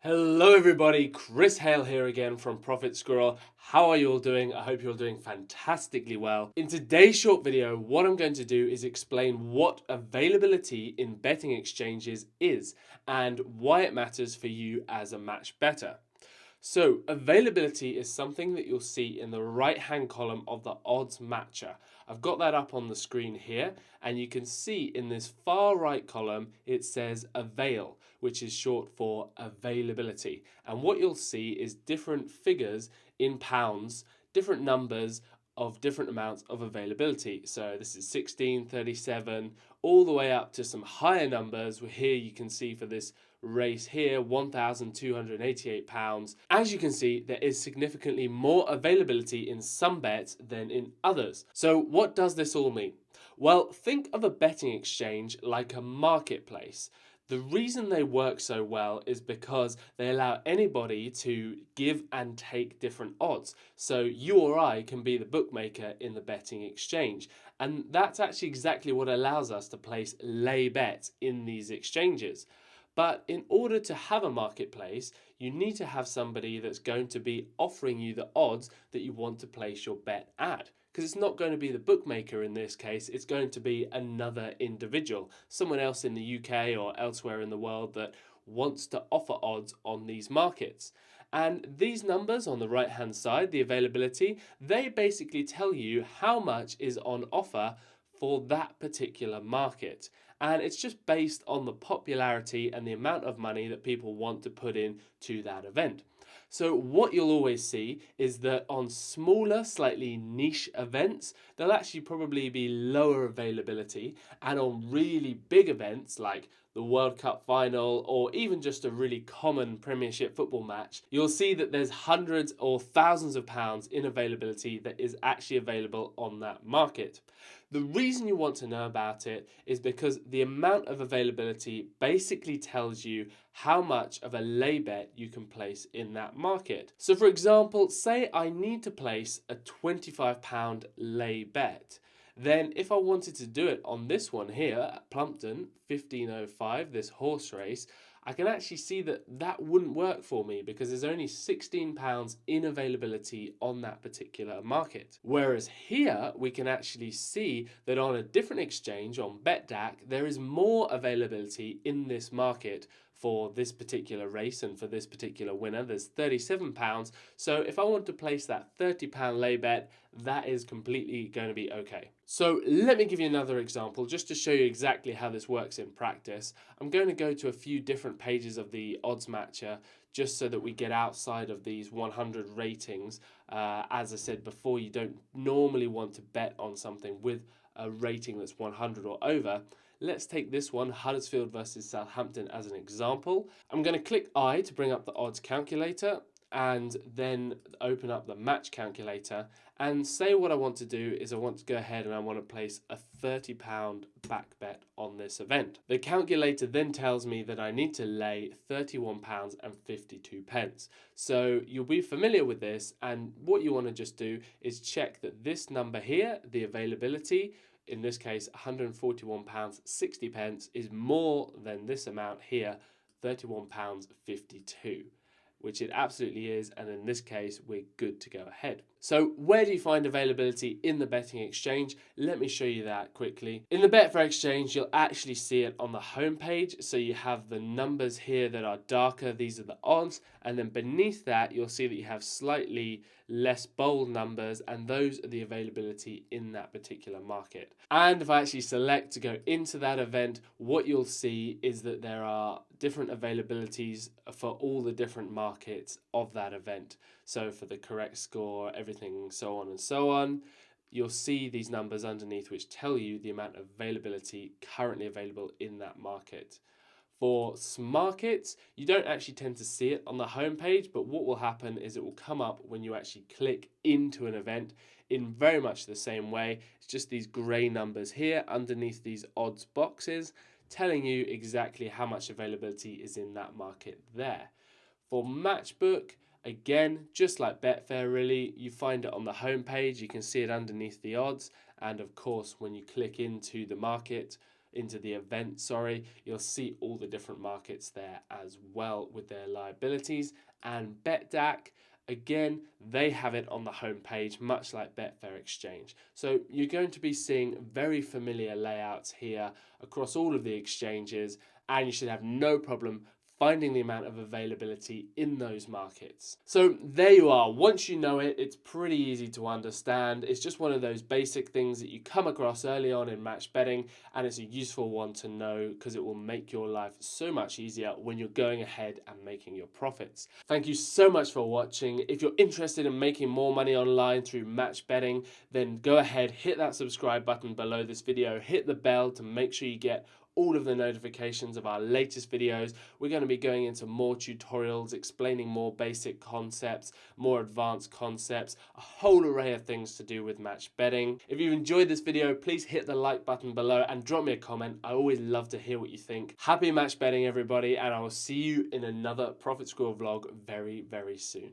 Hello everybody, Chris Hale here again from Profit Squirrel. How are you all doing? I hope you're doing fantastically well. In today's short video, what I'm going to do is explain what availability in betting exchanges is and why it matters for you as a match bettor. So, availability is something that you'll see in the right hand column of the odds matcher. I've got that up on the screen here, and you can see in this far right column it says avail, which is short for availability. And what you'll see is different figures in pounds, different numbers of different amounts of availability. So this is 16, 37, all the way up to some higher numbers. Here you can see for this race here, £1,288. As you can see, there is significantly more availability in some bets than in others. So what does this all mean? Well, think of a betting exchange like a marketplace. The reason they work so well is because they allow anybody to give and take different odds. So you or I can be the bookmaker in the betting exchange. And that's actually exactly what allows us to place lay bets in these exchanges. But in order to have a marketplace, you need to have somebody that's going to be offering you the odds that you want to place your bet at. Because it's not going to be the bookmaker in this case, it's going to be another individual, someone else in the UK or elsewhere in the world that wants to offer odds on these markets. And these numbers on the right hand side, the availability, they basically tell you how much is on offer for that particular market. And it's just based on the popularity and the amount of money that people want to put in to that event. So what you'll always see is that on smaller, slightly niche events, there'll actually probably be lower availability, and on really big events like the World Cup final or even just a really common Premiership football match, you'll see that there's hundreds or thousands of pounds in availability that is actually available on that market. The reason you want to know about it is because the amount of availability basically tells you how much of a lay bet you can place in that market. So for example, say I need to place a £25 lay bet. Then if I wanted to do it on this one here at Plumpton, 1505, this horse race, I can actually see that that wouldn't work for me because there's only £16 in availability on that particular market. Whereas here we can actually see that on a different exchange, on BetDAC, there is more availability in this market for this particular race and for this particular winner. There's £37. So if I want to place that £30 lay bet, that is completely going to be okay. So let me give you another example just to show you exactly how this works in practice. I'm going to go to a few different pages of the odds matcher just so that we get outside of these 100 ratings. As I said before, you don't normally want to bet on something with a rating that's 100 or over. Let's take this one, Huddersfield versus Southampton, as an example. I'm going to click I to bring up the odds calculator and then open up the match calculator and say what I want to do is I want to go ahead and I want to place a £30 back bet on this event. The calculator then tells me that I need to lay £31.52. So you'll be familiar with this, and what you want to just do is check that this number here, the availability, in this case £141.60, is more than this amount here, £31.52. Which it absolutely is, and in this case we're good to go ahead. So where do you find availability in the betting exchange? Let me show you that quickly. In the Betfair exchange, you'll actually see it on the home page. So you have the numbers here that are darker, these are the odds, and then beneath that you'll see that you have slightly less bold numbers, and those are the availability in that particular market. And if I actually select to go into that event, what you'll see is that there are different availabilities for all the different markets of that event. So for the correct score, everything, so on and so on, you'll see these numbers underneath which tell you the amount of availability currently available in that market. For markets, you don't actually tend to see it on the homepage, but what will happen is it will come up when you actually click into an event in very much the same way. It's just these grey numbers here underneath these odds boxes telling you exactly how much availability is in that market there. For Matchbook, again, just like Betfair really, you find it on the homepage, you can see it underneath the odds, and of course when you click into the market, into the event, sorry, you'll see all the different markets there as well with their liabilities. And BetDAC, again, they have it on the homepage, much like Betfair Exchange. So you're going to be seeing very familiar layouts here across all of the exchanges, and you should have no problem finding the amount of availability in those markets. So there you are. Once you know it, it's pretty easy to understand. It's just one of those basic things that you come across early on in match betting, and it's a useful one to know because it will make your life so much easier when you're going ahead and making your profits. Thank you so much for watching. If you're interested in making more money online through match betting, then go ahead, hit that subscribe button below this video, hit the bell to make sure you get all of the notifications of our latest videos. We're going to be going into more tutorials, explaining more basic concepts, more advanced concepts, a whole array of things to do with match betting. If you've enjoyed this video, please hit the like button below and drop me a comment. I always love to hear what you think. Happy match betting, everybody, and I will see you in another Profit Squirrel vlog very, very soon.